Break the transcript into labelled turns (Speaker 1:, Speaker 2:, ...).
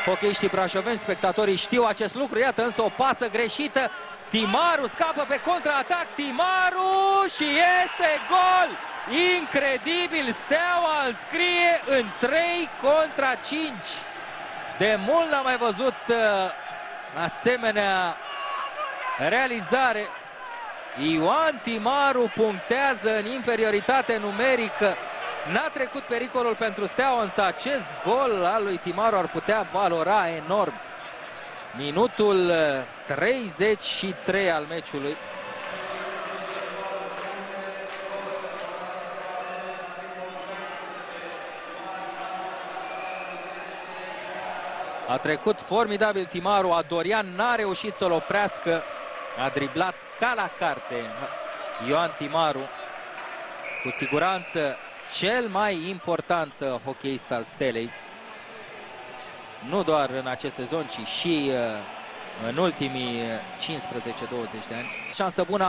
Speaker 1: Hockeyiștii brașoveni, spectatorii știu acest lucru. Iată însă o pasă greșită. Timaru scapă pe contraatac. Timaru și este gol! Incredibil! Steaua înscrie în 3 contra 5. De mult n-am mai văzut asemenea realizare. Ioan Timaru punctează în inferioritate numerică. N-a trecut pericolul pentru Steaua, însă acest gol al lui Timaru ar putea valora enorm. Minutul 33 al meciului. A trecut formidabil Timaru, Adorian n-a reușit să-l oprească. A driblat ca la carte Ioan Timaru. Cu siguranță cel mai important hocheist al Stelei. Nu doar în acest sezon, ci și în ultimii 15-20 de ani. Șansă bună.